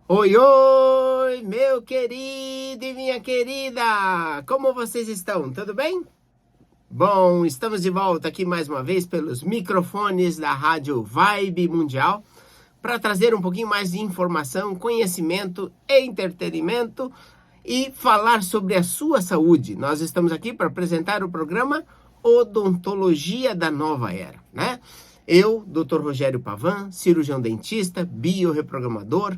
Oi, oi, meu querido e minha querida! Como vocês estão? Tudo bem? Bom, estamos de volta aqui mais uma vez pelos microfones da Rádio Vibe Mundial para trazer um pouquinho mais de informação, conhecimento e entretenimento e falar sobre a sua saúde. Nós estamos aqui para apresentar o programa Odontologia da Nova Era, né? Eu, Dr. Rogério Pavan, cirurgião dentista, biorreprogramador,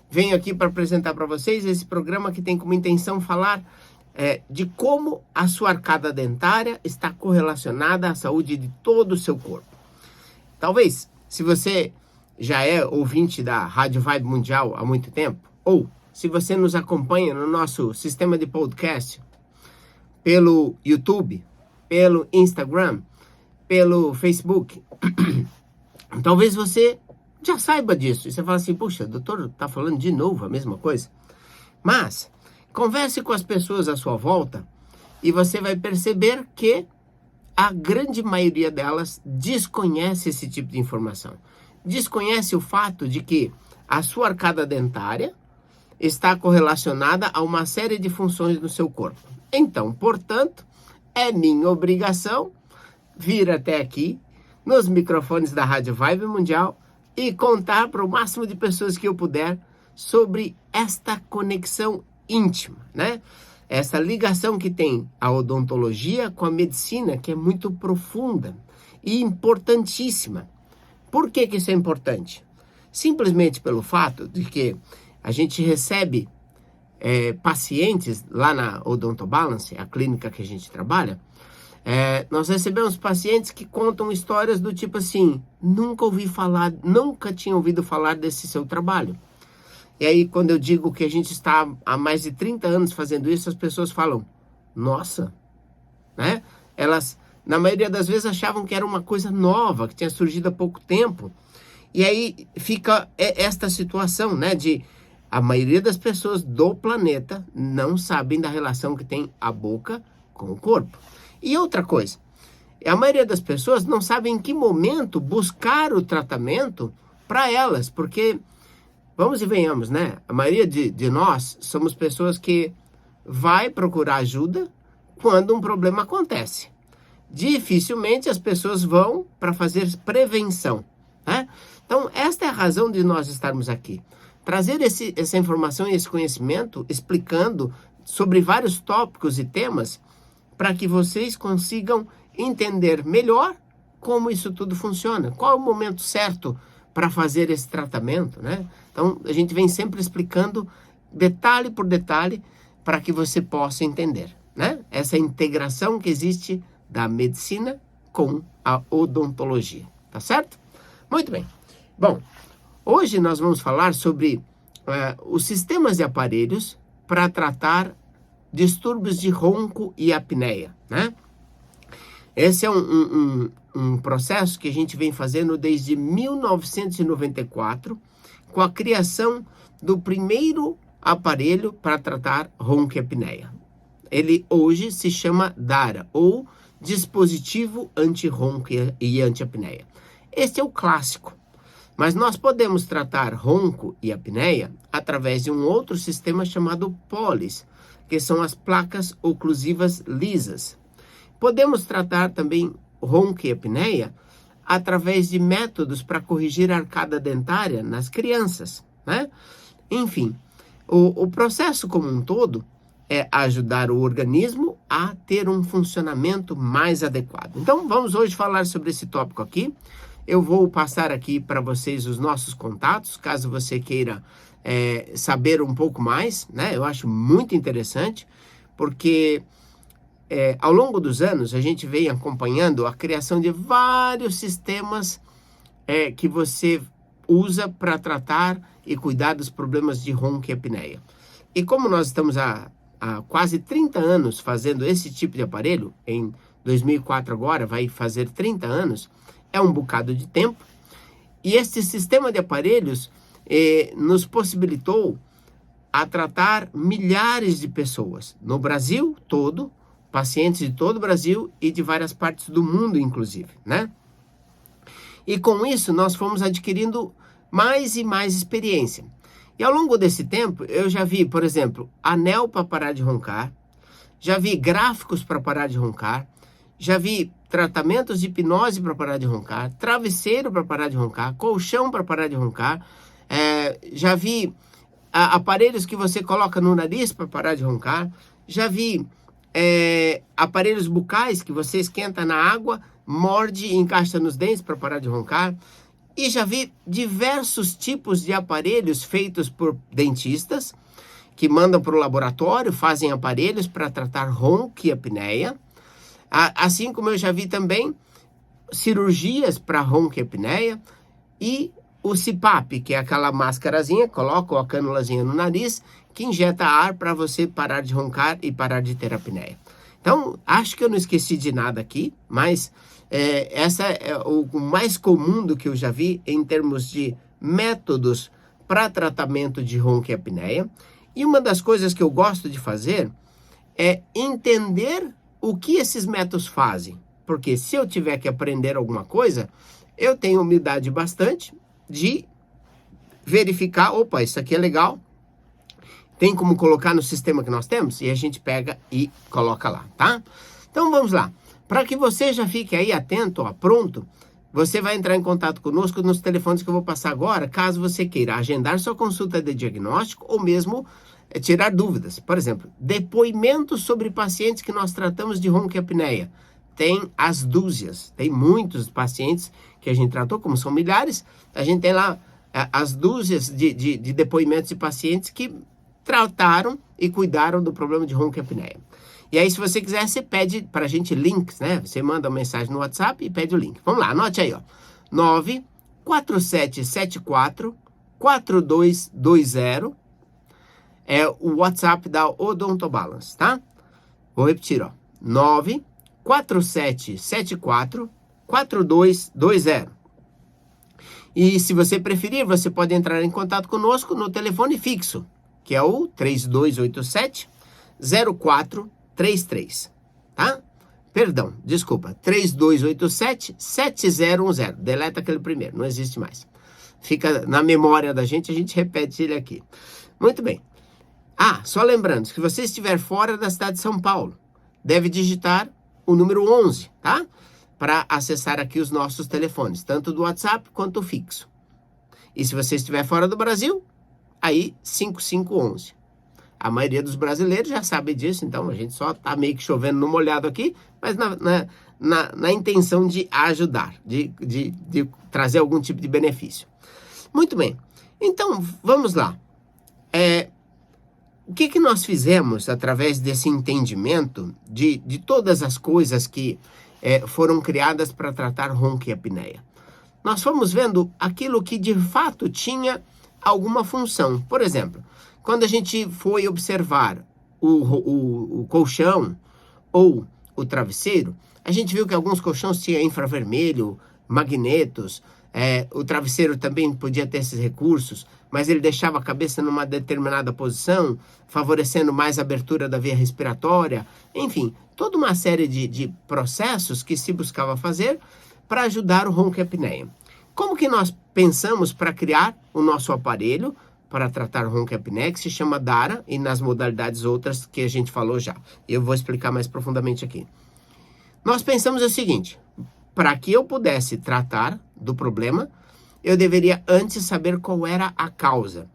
venho aqui para apresentar para vocês esse programa que tem como intenção falar de como a sua arcada dentária está correlacionada à saúde de todo o seu corpo. Talvez, se você já é ouvinte da Rádio Vibe Mundial há muito tempo, ou se você nos acompanha no nosso sistema de podcast, pelo YouTube, pelo Instagram, pelo Facebook, talvez você já saiba disso. E você fala assim, puxa, doutor, tá falando de novo a mesma coisa? Mas, converse com as pessoas à sua volta e você vai perceber que a grande maioria delas desconhece esse tipo de informação. Desconhece o fato de que a sua arcada dentária está correlacionada a uma série de funções no seu corpo. Então, portanto, é minha obrigação vir até aqui, nos microfones da Rádio Vibe Mundial, e contar para o máximo de pessoas que eu puder sobre esta conexão íntima, né? Essa ligação que tem a odontologia com a medicina, que é muito profunda e importantíssima. Por que isso é importante? Simplesmente pelo fato de que a gente recebe pacientes lá na Odontobalance, a clínica que a gente trabalha, nós recebemos pacientes que contam histórias do tipo assim, nunca tinha ouvido falar desse seu trabalho. E aí, quando eu digo que a gente está há mais de 30 anos fazendo isso, as pessoas falam, nossa, né? Elas, na maioria das vezes, achavam que era uma coisa nova, que tinha surgido há pouco tempo. E aí fica esta situação, né, de a maioria das pessoas do planeta não sabem da relação que tem a boca com o corpo. E outra coisa, a maioria das pessoas não sabe em que momento buscar o tratamento para elas, porque, vamos e venhamos, né? A maioria de nós somos pessoas que vai procurar ajuda quando um problema acontece. Dificilmente as pessoas vão para fazer prevenção, né? Então, esta é a razão de nós estarmos aqui. Trazer essa informação e esse conhecimento, explicando sobre vários tópicos e temas, para que vocês consigam entender melhor como isso tudo funciona. Qual é o momento certo para fazer esse tratamento, né? Então, a gente vem sempre explicando detalhe por detalhe para que você possa entender, né? Essa integração que existe da medicina com a odontologia, tá certo? Muito bem. Bom, hoje nós vamos falar sobre os sistemas de aparelhos para tratar distúrbios de ronco e apneia, né? Esse é um processo que a gente vem fazendo desde 1994, com a criação do primeiro aparelho para tratar ronco e apneia. Ele hoje se chama DARA, ou Dispositivo Anti-Ronco e Anti-Apneia. Este é o clássico, mas nós podemos tratar ronco e apneia através de um outro sistema chamado POLIS, que são as placas oclusivas lisas. Podemos tratar também ronco e apneia através de métodos para corrigir a arcada dentária nas crianças, né? Enfim, o processo como um todo é ajudar o organismo a ter um funcionamento mais adequado. Então, vamos hoje falar sobre esse tópico aqui. Eu vou passar aqui para vocês os nossos contatos, caso você queira saber um pouco mais, né? Eu acho muito interessante, porque ao longo dos anos a gente vem acompanhando a criação de vários sistemas que você usa para tratar e cuidar dos problemas de ronco e apneia. E como nós estamos há quase 30 anos fazendo esse tipo de aparelho, em 2004 agora vai fazer 30 anos, é um bocado de tempo, e este sistema de aparelhos nos possibilitou a tratar milhares de pessoas no Brasil todo, pacientes de todo o Brasil e de várias partes do mundo, inclusive, né? E com isso nós fomos adquirindo mais e mais experiência. E ao longo desse tempo, eu já vi, por exemplo, anel para parar de roncar, já vi gráficos para parar de roncar, já vi tratamentos de hipnose para parar de roncar, travesseiro para parar de roncar, colchão para parar de roncar, já vi aparelhos que você coloca no nariz para parar de roncar, já vi aparelhos bucais que você esquenta na água, morde e encaixa nos dentes para parar de roncar. E já vi diversos tipos de aparelhos feitos por dentistas que mandam para o laboratório, fazem aparelhos para tratar ronco e apneia. Assim como eu já vi também cirurgias para ronco e apneia e o CPAP, que é aquela máscarazinha, coloca a cânulazinha no nariz, que injeta ar para você parar de roncar e parar de ter apneia. Então, acho que eu não esqueci de nada aqui, mas essa é o mais comum do que eu já vi em termos de métodos para tratamento de ronco e apneia. E uma das coisas que eu gosto de fazer é entender o que esses métodos fazem. Porque se eu tiver que aprender alguma coisa, eu tenho humildade bastante de verificar, opa, isso aqui é legal, tem como colocar no sistema que nós temos? E a gente pega e coloca lá, tá? Então vamos lá. Para que você já fique aí atento, ó, pronto, você vai entrar em contato conosco nos telefones que eu vou passar agora, caso você queira agendar sua consulta de diagnóstico ou mesmo tirar dúvidas. Por exemplo, depoimentos sobre pacientes que nós tratamos de ronco e apneia. Tem as dúzias, tem muitos pacientes que a gente tratou, como são milhares, a gente tem lá as dúzias de depoimentos de pacientes que trataram e cuidaram do problema de ronco e apneia. E aí, se você quiser, você pede para a gente links, né? Você manda uma mensagem no WhatsApp e pede o link. Vamos lá, anote aí, ó. 94774-4220 é o WhatsApp da Odontobalance, tá? Vou repetir, ó. 94774-4220. E se você preferir, você pode entrar em contato conosco no telefone fixo, que é o 3287-0433, tá? Perdão, desculpa, 3287-7010. Deleta aquele primeiro, não existe mais. Fica na memória da gente, a gente repete ele aqui. Muito bem. Só lembrando, se você estiver fora da cidade de São Paulo, deve digitar o número 11, tá? Para acessar aqui os nossos telefones, tanto do WhatsApp quanto fixo. E se você estiver fora do Brasil, aí 5511. A maioria dos brasileiros já sabe disso, então a gente só tá meio que chovendo no molhado aqui, mas na intenção de ajudar, de trazer algum tipo de benefício. Muito bem, então vamos lá. O que nós fizemos através desse entendimento de todas as coisas que foram criadas para tratar ronco e apneia? Nós fomos vendo aquilo que de fato tinha alguma função. Por exemplo, quando a gente foi observar o colchão ou o travesseiro, a gente viu que alguns colchões tinham infravermelho, magnetos, o travesseiro também podia ter esses recursos, mas ele deixava a cabeça numa determinada posição, favorecendo mais a abertura da via respiratória. Enfim, toda uma série de processos que se buscava fazer para ajudar o ronco e apneia. Como que nós pensamos para criar o nosso aparelho para tratar ronco e apneia, que se chama Dara, e nas modalidades outras que a gente falou já. Eu vou explicar mais profundamente aqui. Nós pensamos o seguinte: para que eu pudesse tratar do problema, eu deveria antes saber qual era a causa.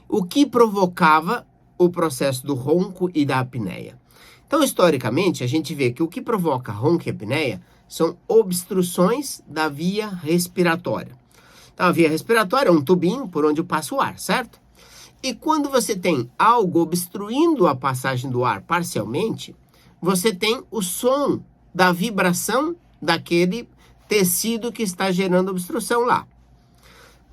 O que provocava o processo do ronco e da apneia. Então, historicamente, a gente vê que o que provoca ronco e apneia são obstruções da via respiratória. Então, a via respiratória é um tubinho por onde passa o ar, certo? E quando você tem algo obstruindo a passagem do ar parcialmente, você tem o som da vibração daquele tecido que está gerando obstrução lá.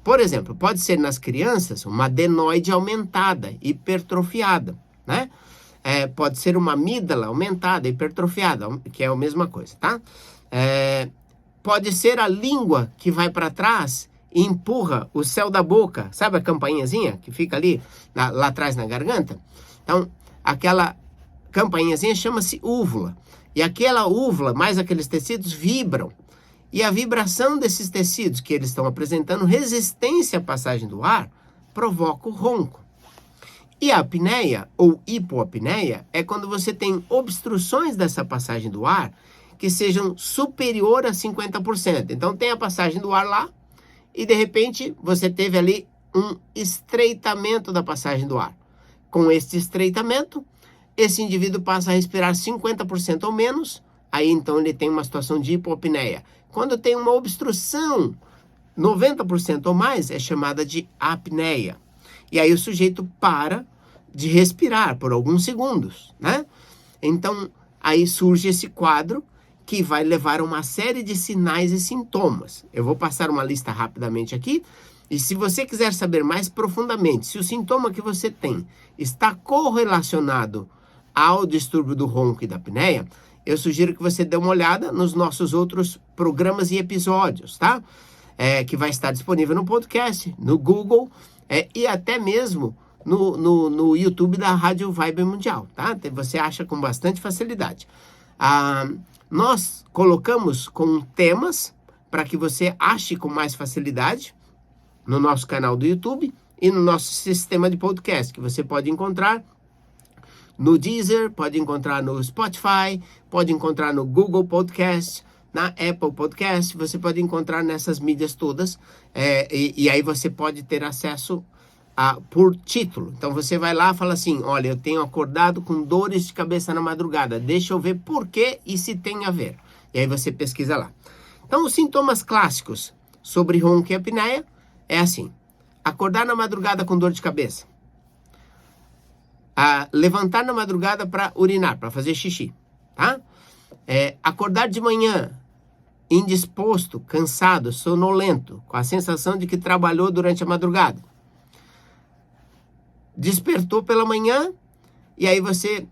Por exemplo, pode ser nas crianças uma adenoide aumentada, hipertrofiada, né? Pode ser uma amígdala aumentada, hipertrofiada, que é a mesma coisa, tá? Pode ser a língua que vai para trás e empurra o céu da boca, sabe a campainhazinha que fica ali, lá atrás na garganta? Então, aquela campainhazinha chama-se úvula. E aquela úvula, mais aqueles tecidos, vibram. E a vibração desses tecidos que eles estão apresentando resistência à passagem do ar, provoca o ronco. E a apneia, ou hipoapneia, é quando você tem obstruções dessa passagem do ar que sejam superior a 50%. Então tem a passagem do ar lá e de repente você teve ali um estreitamento da passagem do ar. Com este estreitamento, esse indivíduo passa a respirar 50% ou menos, aí então ele tem uma situação de hipoapneia. Quando tem uma obstrução 90% ou mais, é chamada de apneia. E aí o sujeito para de respirar por alguns segundos, né? Então, aí surge esse quadro que vai levar a uma série de sinais e sintomas. Eu vou passar uma lista rapidamente aqui, e se você quiser saber mais profundamente se o sintoma que você tem está correlacionado ao distúrbio do ronco e da apneia, eu sugiro que você dê uma olhada nos nossos outros programas e episódios, tá? Que vai estar disponível no podcast, no Google e até mesmo no YouTube da Rádio Vibe Mundial, tá? Você acha com bastante facilidade. Nós colocamos com temas para que você ache com mais facilidade no nosso canal do YouTube e no nosso sistema de podcast, que você pode encontrar no Deezer, pode encontrar no Spotify, pode encontrar no Google Podcast, na Apple Podcast, você pode encontrar nessas mídias todas, e aí você pode ter acesso por título. Então você vai lá e fala assim, olha, eu tenho acordado com dores de cabeça na madrugada, deixa eu ver por quê e se tem a ver. E aí você pesquisa lá. Então os sintomas clássicos sobre ronco e apneia é assim, acordar na madrugada com dor de cabeça, levantar na madrugada para urinar, para fazer xixi, tá? Acordar de manhã indisposto, cansado, sonolento, com a sensação de que trabalhou durante a madrugada. Despertou pela manhã e aí você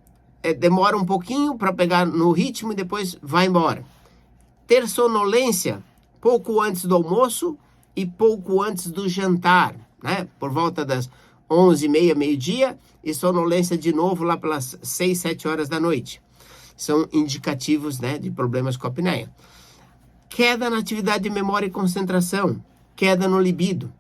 demora um pouquinho para pegar no ritmo e depois vai embora. Ter sonolência pouco antes do almoço e pouco antes do jantar, né? Por volta das 11h30, meio-dia, e sonolência de novo lá pelas 6, 7 horas da noite. São indicativos, né, de problemas com a apneia. Queda na atividade de memória e concentração, queda no libido.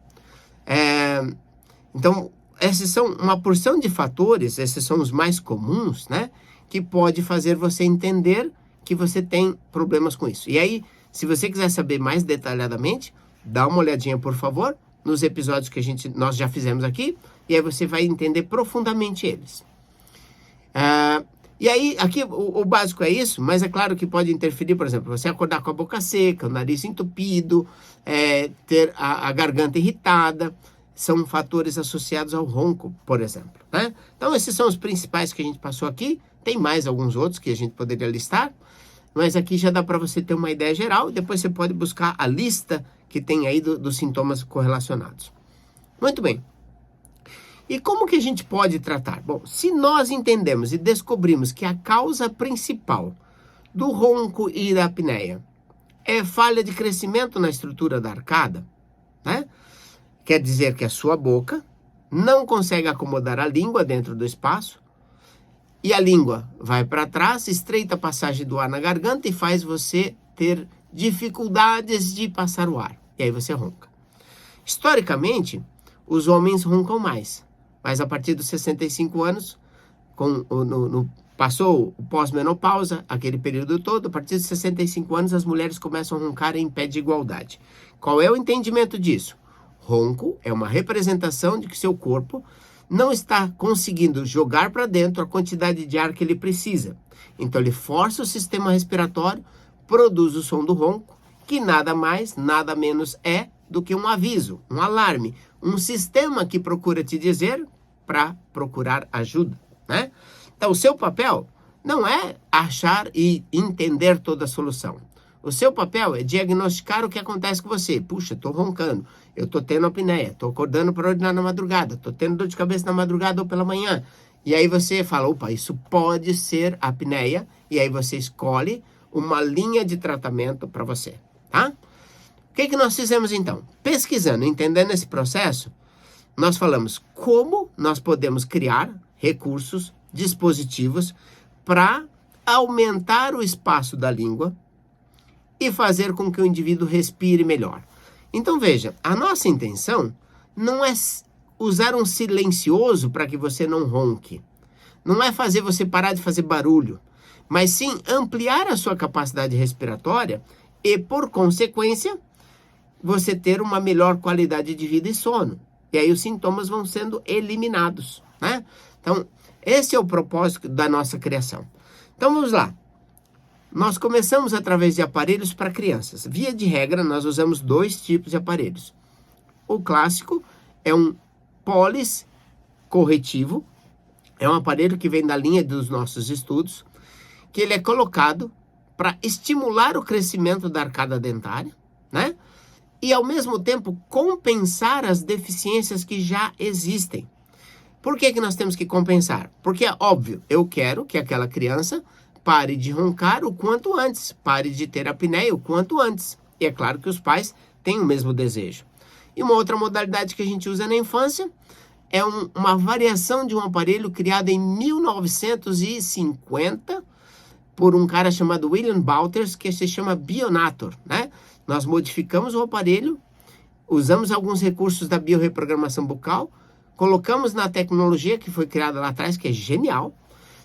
Então, esses são uma porção de fatores, esses são os mais comuns, né, que pode fazer você entender que você tem problemas com isso. E aí, se você quiser saber mais detalhadamente, dá uma olhadinha, por favor, nos episódios que nós já fizemos aqui, e aí você vai entender profundamente eles. E aí, aqui o básico é isso, mas é claro que pode interferir, por exemplo, você acordar com a boca seca, o nariz entupido, ter a garganta irritada, são fatores associados ao ronco, por exemplo, né? Então, esses são os principais que a gente passou aqui, tem mais alguns outros que a gente poderia listar, mas aqui já dá para você ter uma ideia geral, e depois você pode buscar a lista que tem aí dos sintomas correlacionados. Muito bem. E como que a gente pode tratar? Bom, se nós entendemos e descobrimos que a causa principal do ronco e da apneia é falha de crescimento na estrutura da arcada, né? Quer dizer que a sua boca não consegue acomodar a língua dentro do espaço e a língua vai para trás, estreita a passagem do ar na garganta e faz você ter dificuldades de passar o ar. E aí você ronca. Historicamente, os homens roncam mais. Mas a partir dos 65 anos, passou o pós-menopausa, aquele período todo, a partir dos 65 anos as mulheres começam a roncar em pé de igualdade. Qual é o entendimento disso? Ronco é uma representação de que seu corpo não está conseguindo jogar para dentro a quantidade de ar que ele precisa. Então ele força o sistema respiratório, produz o som do ronco, que nada mais, nada menos é do que um aviso, um alarme, um sistema que procura te dizer para procurar ajuda, né? Então, o seu papel não é achar e entender toda a solução. O seu papel é diagnosticar o que acontece com você. Puxa, estou roncando, eu estou tendo apneia, estou acordando para urinar na madrugada, estou tendo dor de cabeça na madrugada ou pela manhã. E aí você fala, opa, isso pode ser apneia, e aí você escolhe uma linha de tratamento para você, tá? O que nós fizemos então? Pesquisando, entendendo esse processo, nós falamos como nós podemos criar recursos, dispositivos para aumentar o espaço da língua e fazer com que o indivíduo respire melhor. Então veja, a nossa intenção não é usar um silencioso para que você não ronque. Não é fazer você parar de fazer barulho, mas sim ampliar a sua capacidade respiratória e, por consequência, você ter uma melhor qualidade de vida e sono. E aí os sintomas vão sendo eliminados, né? Então, esse é o propósito da nossa criação. Então, vamos lá. Nós começamos através de aparelhos para crianças. Via de regra, nós usamos 2 tipos de aparelhos. O clássico é um pólis corretivo. É um aparelho que vem da linha dos nossos estudos, que ele é colocado para estimular o crescimento da arcada dentária, né? E, ao mesmo tempo, compensar as deficiências que já existem. Por que nós temos que compensar? Porque é óbvio, eu quero que aquela criança pare de roncar o quanto antes, pare de ter apneia o quanto antes. E é claro que os pais têm o mesmo desejo. E uma outra modalidade que a gente usa na infância é uma variação de um aparelho criado em 1950 por um cara chamado William Bouters, que se chama Bionator, né? Nós modificamos o aparelho, usamos alguns recursos da biorreprogramação bucal, colocamos na tecnologia que foi criada lá atrás, que é genial,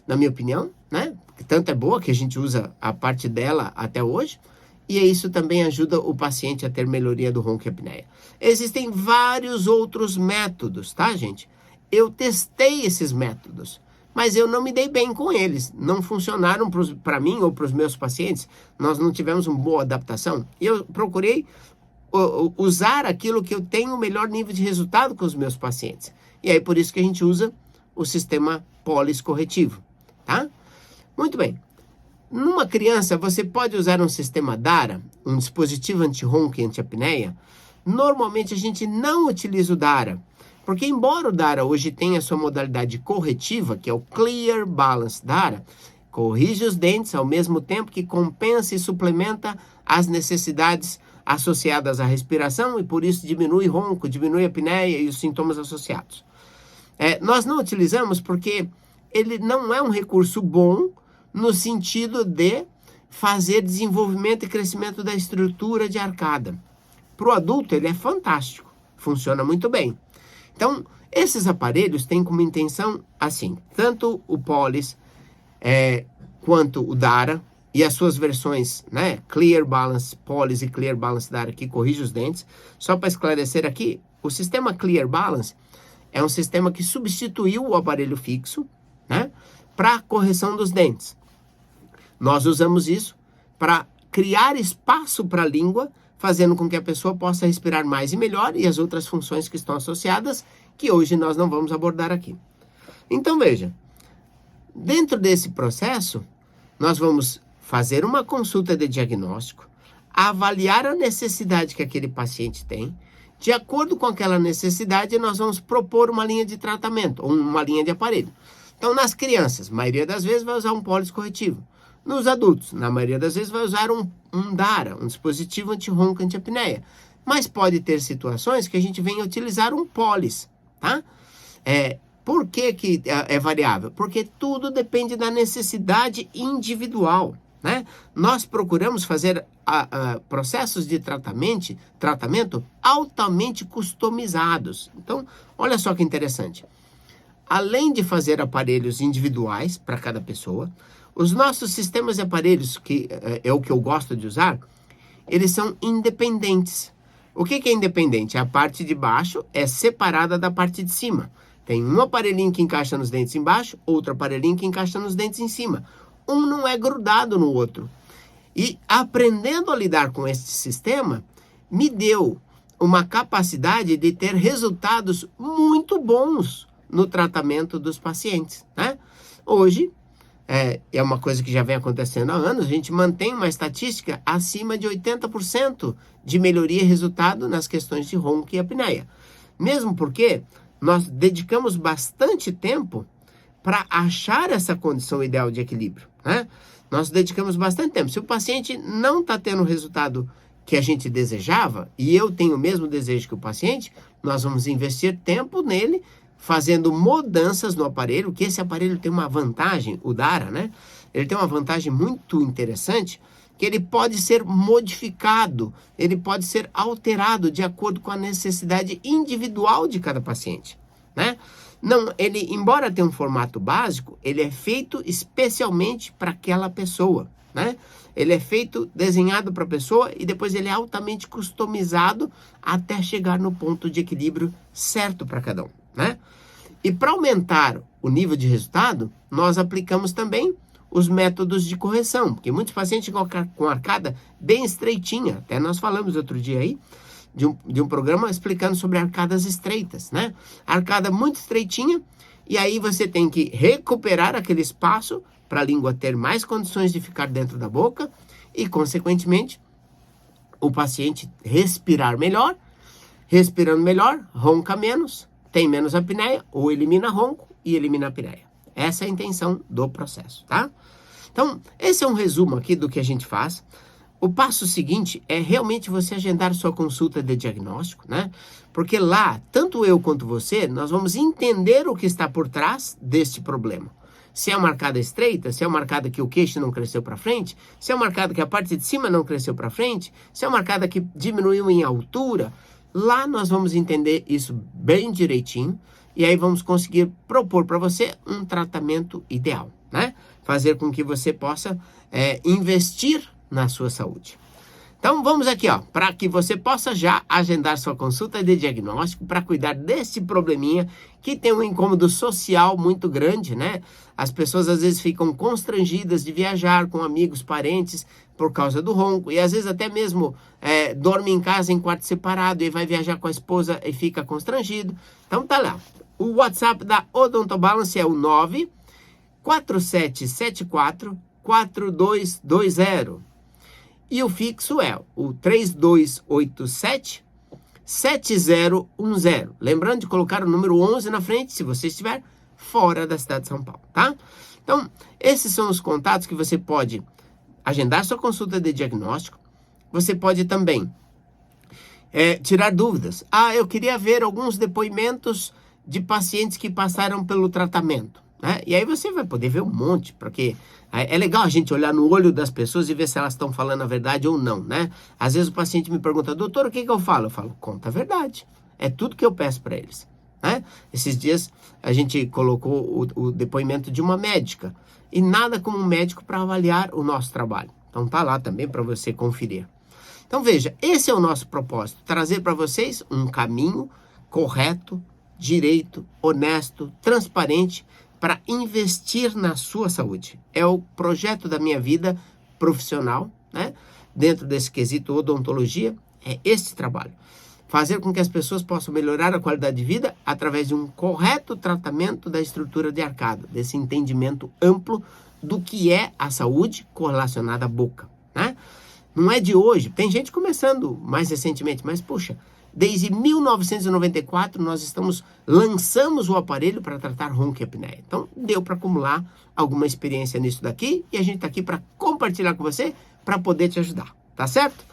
na minha opinião, né? Tanto é boa que a gente usa a parte dela até hoje, e isso também ajuda o paciente a ter melhoria do ronco e apneia. Existem vários outros métodos, tá, gente? Eu testei esses métodos, mas eu não me dei bem com eles. Não funcionaram para mim ou para os meus pacientes. Nós não tivemos uma boa adaptação. E eu procurei usar aquilo que eu tenho o melhor nível de resultado com os meus pacientes. E aí, por isso que a gente usa o sistema pólis corretivo, tá? Muito bem. Numa criança, você pode usar um sistema DARA, um dispositivo anti-ronco e anti-apneia. Normalmente, a gente não utiliza o DARA, porque embora o DARA hoje tenha a sua modalidade corretiva, que é o Clear Balance DARA, corrige os dentes ao mesmo tempo que compensa e suplementa as necessidades associadas à respiração e por isso diminui ronco, diminui a apneia e os sintomas associados. Nós não utilizamos porque ele não é um recurso bom no sentido de fazer desenvolvimento e crescimento da estrutura de arcada. Para o adulto ele é fantástico, funciona muito bem. Então, esses aparelhos têm como intenção, assim, tanto o pólis quanto o DARA e as suas versões, né, Clear Balance Pólis e Clear Balance DARA, que corrige os dentes. Só para esclarecer aqui, o sistema Clear Balance é um sistema que substituiu o aparelho fixo, né, para correção dos dentes. Nós usamos isso para criar espaço para a língua, fazendo com que a pessoa possa respirar mais e melhor, e as outras funções que estão associadas, que hoje nós não vamos abordar aqui. Então, veja, dentro desse processo, nós vamos fazer uma consulta de diagnóstico, avaliar a necessidade que aquele paciente tem. De acordo com aquela necessidade, nós vamos propor uma linha de tratamento, ou uma linha de aparelho. Então, nas crianças, a maioria das vezes vai usar um pólis corretivo. Nos adultos, na maioria das vezes vai usar um DARA, um dispositivo anti-ronco, anti-apneia. Mas pode ter situações que a gente venha utilizar um pólis, tá? Por que é variável? Porque tudo depende da necessidade individual, né? Nós procuramos fazer processos de tratamento altamente customizados. Então, olha só que interessante. Além de fazer aparelhos individuais para cada pessoa, os nossos sistemas de aparelhos, que é o que eu gosto de usar, eles são independentes. O que é independente? A parte de baixo é separada da parte de cima. Tem um aparelhinho que encaixa nos dentes embaixo, outro aparelhinho que encaixa nos dentes em cima. Um não é grudado no outro. E aprendendo a lidar com este sistema, me deu uma capacidade de ter resultados muito bons no tratamento dos pacientes, né? Hoje, é uma coisa que já vem acontecendo há anos, a gente mantém uma estatística acima de 80% de melhoria e resultado nas questões de ronco e apneia. Mesmo porque nós dedicamos bastante tempo para achar essa condição ideal de equilíbrio, né? Nós dedicamos bastante tempo. Se o paciente não está tendo o resultado que a gente desejava, e eu tenho o mesmo desejo que o paciente, nós vamos investir tempo nele, fazendo mudanças no aparelho, que esse aparelho tem uma vantagem, o DARA, né? Ele tem uma vantagem muito interessante, que ele pode ser modificado, ele pode ser alterado de acordo com a necessidade individual de cada paciente, né? Não, ele, embora tenha um formato básico, ele é feito especialmente para aquela pessoa, né? Ele é feito, desenhado para a pessoa e depois ele é altamente customizado até chegar no ponto de equilíbrio certo para cada um, né? E para aumentar o nível de resultado, nós aplicamos também os métodos de correção, porque muitos pacientes com arcada bem estreitinha, até nós falamos outro dia aí, de um programa explicando sobre arcadas estreitas, né? Arcada muito estreitinha, e aí você tem que recuperar aquele espaço para a língua ter mais condições de ficar dentro da boca e, consequentemente, o paciente respirar melhor. Respirando melhor, ronca menos, tem menos apneia, ou elimina ronco e elimina a apneia. Essa é a intenção do processo, tá? Então, esse é um resumo aqui do que a gente faz. O passo seguinte é realmente você agendar sua consulta de diagnóstico, né? Porque lá, tanto eu quanto você, nós vamos entender o que está por trás deste problema. Se é uma arcada estreita, se é uma arcada que o queixo não cresceu para frente, se é uma arcada que a parte de cima não cresceu para frente, se é uma arcada que diminuiu em altura, lá nós vamos entender isso bem direitinho e aí vamos conseguir propor para você um tratamento ideal, né? Fazer com que você possa investir na sua saúde. Então vamos aqui, ó, para que você possa já agendar sua consulta de diagnóstico para cuidar desse probleminha que tem um incômodo social muito grande, né? As pessoas às vezes ficam constrangidas de viajar com amigos, parentes por causa do ronco e às vezes até mesmo dorme em casa em quarto separado e vai viajar com a esposa e fica constrangido. Então tá lá. O WhatsApp da Odontobalance é o 94774-4220. E o fixo é o 3287-7010. Lembrando de colocar o número 11 na frente, se você estiver fora da cidade de São Paulo, tá? Então, esses são os contatos que você pode agendar sua consulta de diagnóstico. Você pode também tirar dúvidas. Eu queria ver alguns depoimentos de pacientes que passaram pelo tratamento, né? E aí você vai poder ver um monte, porque é legal a gente olhar no olho das pessoas e ver se elas estão falando a verdade ou não, né? Às vezes o paciente me pergunta, doutor, o que eu falo? Eu falo, conta a verdade. É tudo que eu peço para eles, né? Esses dias a gente colocou o depoimento de uma médica e nada como um médico para avaliar o nosso trabalho. Então tá lá também para você conferir. Então veja, esse é o nosso propósito, trazer para vocês um caminho correto, direito, honesto, transparente, para investir na sua saúde. É o projeto da minha vida profissional, né? Dentro desse quesito odontologia, é esse trabalho. Fazer com que as pessoas possam melhorar a qualidade de vida através de um correto tratamento da estrutura de arcada, desse entendimento amplo do que é a saúde correlacionada à boca, né? Não é de hoje, tem gente começando mais recentemente, mas puxa, desde 1994 nós lançamos o aparelho para tratar ronco e apneia. Então deu para acumular alguma experiência nisso daqui e a gente está aqui para compartilhar com você para poder te ajudar, tá certo?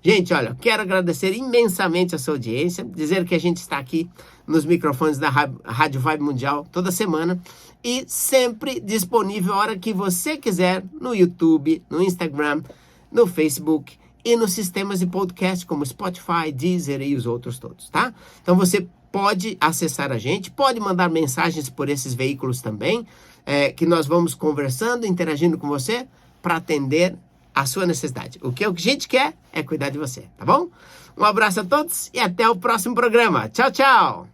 Gente, olha, quero agradecer imensamente a sua audiência, dizer que a gente está aqui nos microfones da Rádio Vibe Mundial toda semana e sempre disponível a hora que você quiser no YouTube, no Instagram, no Facebook e nos sistemas de podcast como Spotify, Deezer e os outros todos, tá? Então você pode acessar a gente, pode mandar mensagens por esses veículos também, que nós vamos conversando, interagindo com você para atender a sua necessidade. O que a gente quer é cuidar de você, tá bom? Um abraço a todos e até o próximo programa. Tchau, tchau!